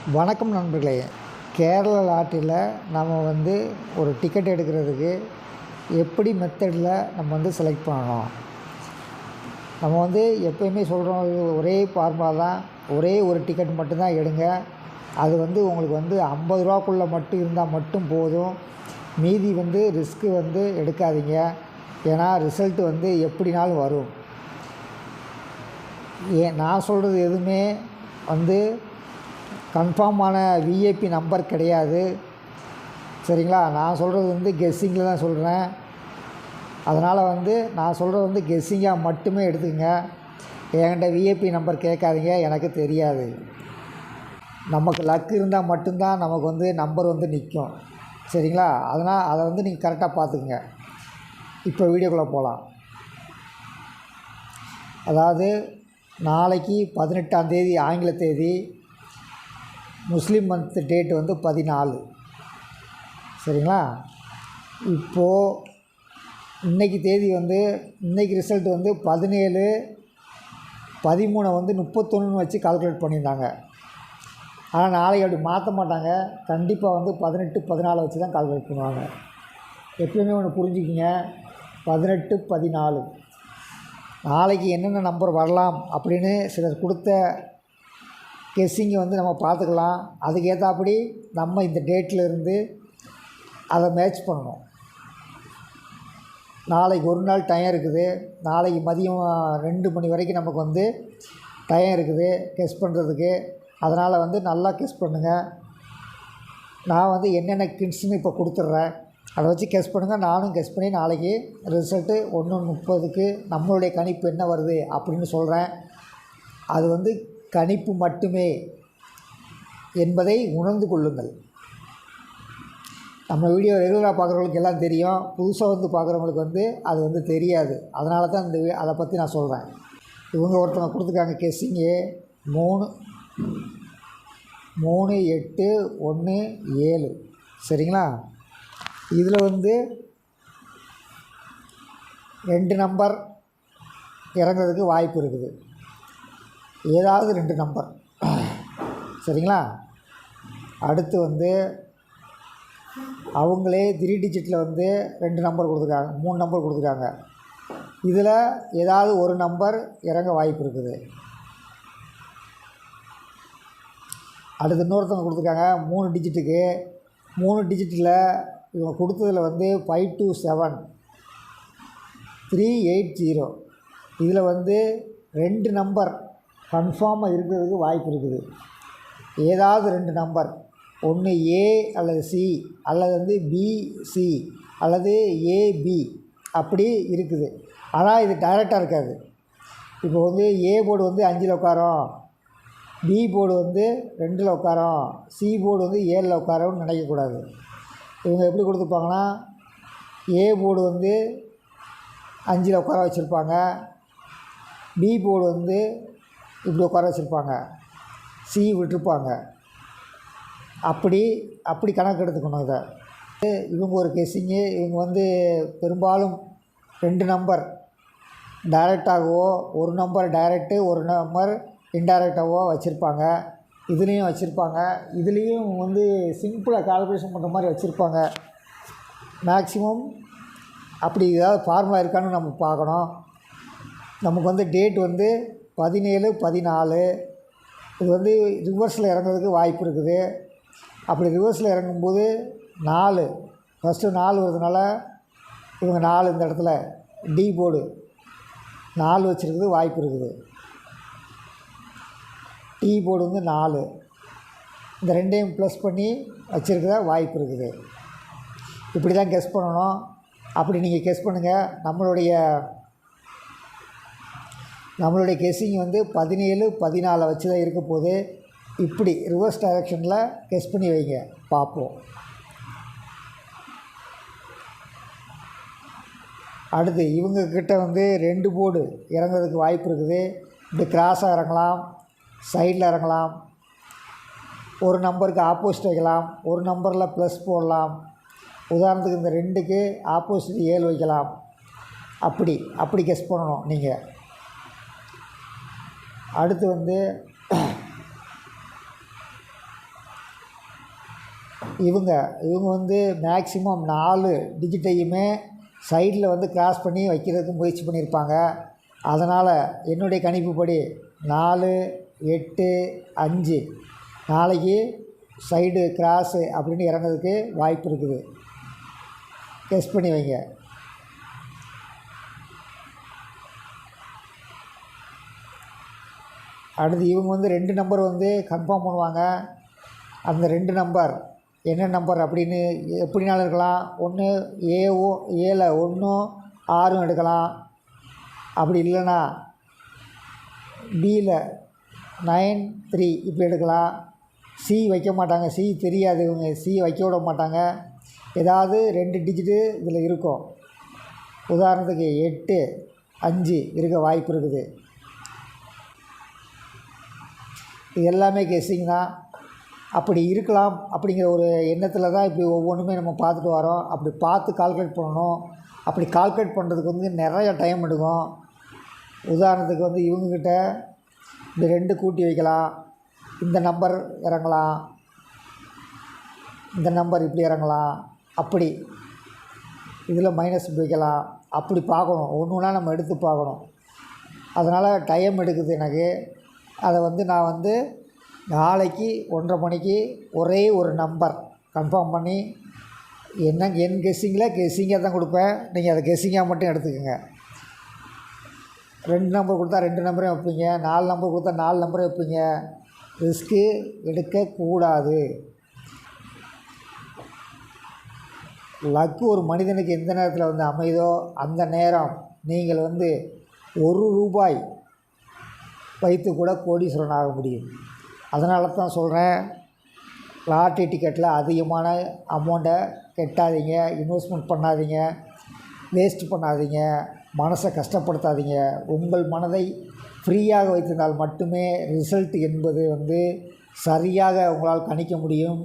வணக்கம் நண்பர்களே. கேரளா லாட்டரியில் நம்ம ஒரு டிக்கெட் எடுக்கிறதுக்கு எப்படி மெத்தடில் நம்ம செலக்ட் பண்ணணும். நம்ம எப்போயுமே சொல்கிறோம், ஒரே ஃபார்முலா தான், ஒரே ஒரு டிக்கெட் மட்டும்தான் எடுங்க. அது உங்களுக்கு 50 ரூபாக்குள்ளே மட்டும் இருந்தால் மட்டும் போதும். மீதி ரிஸ்க்கு எடுக்காதீங்க. ஏன்னா ரிசல்ட்டு எப்படினாலும் வரும். நான் சொல்கிறது எதுவுமே கன்ஃபார்மான விஐபி நம்பர் கிடையாது, சரிங்களா? நான் சொல்கிறது கெஸ்ஸிங்கில் தான் சொல்கிறேன். அதனால் நான் சொல்கிறது கெஸ்ஸிங்காக மட்டுமே எடுத்துக்கங்க. என்கிட்ட விஐபி நம்பர் கேட்காதீங்க, எனக்கு தெரியாது. நமக்கு லக் இருந்தால் மட்டும்தான் நமக்கு நம்பர் நிற்கும், சரிங்களா? அதனால் அதை நீங்கள் கரெக்டாக பார்த்துக்குங்க. இப்போ வீடியோக்குள்ளே போகலாம். அதாவது நாளைக்கு 18ஆம் தேதி ஆங்கில தேதி, முஸ்லீம் மந்த் டேட்டு 14, சரிங்களா? இப்போது இன்றைக்கி தேதி இன்றைக்கி ரிசல்ட் 17, 13 31 வச்சு கால்குலேட் பண்ணியிருந்தாங்க. ஆனால் நாளைக்கு அப்படி மாற்ற மாட்டாங்க. கண்டிப்பாக 18, 14 வச்சு தான் கால்குலேட் பண்ணுவாங்க. எப்பயுமே ஒன்று புரிஞ்சுக்கிங்க, 18, 14 நாளைக்கு என்னென்ன நம்பர் வரலாம் அப்படின்னு சிலர் கொடுத்த கெஸ்ஸிங்கை நம்ம பார்த்துக்கலாம். அதுக்கேற்றாப்படி நம்ம இந்த டேட்டில் இருந்து அதை மேட்ச் பண்ணணும். நாளைக்கு ஒரு நாள் டைம் இருக்குது. நாளைக்கு மதியம் 2 மணி வரைக்கும் நமக்கு டைம் இருக்குது கெஸ் பண்ணுறதுக்கு. அதனால் நல்லா கெஸ் பண்ணுங்கள். நான் என்னென்ன கிட்ஸ்னு இப்போ கொடுத்துட்றேன், அதை வச்சு கெஸ் பண்ணுங்கள். நானும் கெஸ் பண்ணி நாளைக்கு ரிசல்ட்டு 1:30க்கு நம்மளுடைய கணிப்பு என்ன வருது அப்படின்னு சொல்கிறேன். அது கணிப்பு மட்டுமே என்பதை உணர்ந்து கொள்ளுங்கள். நம்ம வீடியோ ரெகுலராக பார்க்குறவங்களுக்கு எல்லாம் தெரியும். புதுசாக பார்க்குறவங்களுக்கு அது தெரியாது. அதனால தான் அதை பற்றி நான் சொல்கிறேன். இவங்க ஒருத்தவங்க கொடுத்துருக்காங்க கெஸ்ஸிங்கு 3, 8, 1, 7, சரிங்களா? இதில் 2 நம்பர் இறங்கிறதுக்கு வாய்ப்பு இருக்குது. ஏதாவது 2 நம்பர், சரிங்களா? அடுத்து அவங்களே 3 டிஜிட்டில் 2 நம்பர் கொடுத்துருக்காங்க, 3 நம்பர் கொடுத்துருக்காங்க. இதில் ஏதாவது ஒரு நம்பர் இறங்க வாய்ப்பு இருக்குது. அடுத்து இன்னொருத்தவங்க கொடுத்துருக்காங்க 3 டிஜிட்டுக்கு. 3 டிஜிட்டில் இவங்க கொடுத்ததில் 527, 380. இதில் 2 நம்பர் கன்ஃபார்மாக இருக்கிறதுக்கு வாய்ப்பு இருக்குது. ஏதாவது 2 நம்பர், ஒன்று ஏ அல்லது சி, அல்லது பிசி, அல்லது ஏபி, அப்படி இருக்குது. ஆனால் இது டைரெக்டாக இருக்காது. இப்போ ஏ போர்டு 5ல் உட்காரும், பி போர்டு 2ல் உட்காரும், சி போர்டு 7ல் உட்காரும்னு நினைக்கக்கூடாது. இவங்க எப்படி கொடுத்துருப்பாங்கன்னா, ஏ போர்டு 5ல் உட்கார வச்சுருப்பாங்க, பி போர்டு இப்படி உட்கார வச்சுருப்பாங்க, சி விட்டுருப்பாங்க. அப்படி கணக்கு எடுத்துக்கணும். இதை இவங்க ஒரு கெஸ்ஸிங்கு. இவங்க பெரும்பாலும் 2 நம்பர் டைரெக்டாகவோ, ஒரு நம்பர் டைரெக்டு, ஒரு நம்பர் இன்டைரக்டாகவோ வச்சுருப்பாங்க. இதுலேயும் வச்சுருப்பாங்க. இதுலேயும் சிம்பிளாக கால்குலேஷன் பண்ணுற மாதிரி வச்சுருப்பாங்க. மேக்ஸிமம் அப்படி ஏதாவது ஃபார்முலா இருக்கான்னு நம்ம பார்க்கணும். நமக்கு டேட் 17, 14. இது ரிவர்ஸில் இறங்குறதுக்கு வாய்ப்பு இருக்குது. அப்படி ரிவர்ஸில் இறங்கும்போது 4, ஃபஸ்ட்டு 4 வருதுனால இவங்க 4 இந்த இடத்துல டி போர்டு 4 வச்சுருக்குது வாய்ப்பு இருக்குது. டி போர்டு 4, இந்த 2ஐயும் ப்ளஸ் பண்ணி வச்சுருக்க வாய்ப்பு இருக்குது. இப்படி தான் கெஸ் பண்ணணும். அப்படி நீங்கள் கெஸ் பண்ணுங்கள். நம்மளுடைய கெஸ்ஸிங் 17, 14 வச்சு தான் இருக்க போகுது. இப்படி ரிவர்ஸ் டைரெக்ஷனில் கெஸ் பண்ணி வைங்க, பார்ப்போம். அடுத்து இவங்கக்கிட்ட 2 போர்டு இறங்குறதுக்கு வாய்ப்பு இருக்குது. இப்படி கிராஸாக இறங்கலாம், சைடில் இறங்கலாம், ஒரு நம்பருக்கு ஆப்போசிட் வைக்கலாம், ஒரு நம்பரில் ப்ளஸ் போடலாம். உதாரணத்துக்கு இந்த 2க்கு ஆப்போசிட் 7 வைக்கலாம். அப்படி கெஸ் பண்ணணும் நீங்கள். அடுத்து இவங்க வந்து மேக்ஸிமம் 4 டிஜிட்டையுமே சைடில் வந்து கிராஸ் பண்ணி வைக்கிறதுக்கு முயற்சி பண்ணியிருப்பாங்க. அதனால் என்னுடைய கணிப்புப்படி 4, 8, 5 நாளைக்கு சைடு கிராஸு அப்படின்னு இறங்கிறதுக்கு வாய்ப்பு இருக்குது. கெஸ் பண்ணி வைங்க. அடுத்து இவங்க வந்து 2 நம்பர் வந்து கன்ஃபார்ம் பண்ணுவாங்க. அந்த 2 நம்பர் என்ன நம்பர் அப்படின்னு எப்படினாலும் இருக்கலாம். ஒன்று ஏல 1ம் 6ம் எடுக்கலாம். அப்படி இல்லைன்னா பியில் 9, 3 இப்படி எடுக்கலாம். சி வைக்க மாட்டாங்க. சி தெரியாது, இவங்க சி வைக்க விட மாட்டாங்க. ஏதாவது 2 டிஜிட்டு இதில் இருக்கும். உதாரணத்துக்கு 8, 5 இருக்க வாய்ப்பு இருக்குது. இது எல்லாமே கெஸ்ஸிங் தான். அப்படி இருக்கலாம் அப்படிங்கிற ஒரு எண்ணத்தில் தான் இப்படி ஒவ்வொன்றுமே நம்ம பார்த்துட்டு வரோம். அப்படி பார்த்து கால்குலேட் பண்ணணும். அப்படி கால்குலேட் பண்ணுறதுக்கு வந்து நிறைய டைம் எடுக்கும். உதாரணத்துக்கு வந்து இவங்கக்கிட்ட இந்த 2 கூட்டி வைக்கலாம். இந்த நம்பர் இறங்கலாம், இந்த நம்பர் இப்படி இறங்கலாம், அப்படி இதில் மைனஸ் வைக்கலாம். அப்படி பார்க்கணும். ஒன்றுனா நம்ம எடுத்து பார்க்கணும். அதனால் டைம் எடுக்குது எனக்கு. அதை வந்து நான் வந்து நாளைக்கு 1:30 மணிக்கு ஒரே ஒரு நம்பர் கன்ஃபார்ம் பண்ணி என் கெஸ்ஸிங்காக தான் கொடுப்பேன். நீங்கள் அதை கெஸ்ஸிங்காக மட்டும் எடுத்துக்கோங்க. 2 நம்பர் கொடுத்தா 2 நம்பரையும் வைப்பீங்க, 4 நம்பர் கொடுத்தா 4 நம்பரையும் வைப்பீங்க. ரிஸ்க்கு எடுக்கக்கூடாது. லக்கு ஒரு மனிதனுக்கு எந்த நேரத்தில் வந்து அமைதோ அந்த நேரம் நீங்கள் வந்து ₹1 வைத்து கூட கோடீஸ்வரன் ஆக முடியும். அதனால தான் சொல்கிறேன், லாட்ரி டிக்கெட்டில் அதிகமான அமௌண்ட்டை கட்டாதீங்க, இன்வெஸ்ட்மெண்ட் பண்ணாதீங்க, வேஸ்ட் பண்ணாதீங்க, மனசை கஷ்டப்படுத்தாதீங்க. உங்கள் மனதை ஃப்ரீயாக வைத்திருந்தால் மட்டுமே ரிசல்ட் என்பது வந்து சரியாக உங்களால் கணிக்க முடியும்.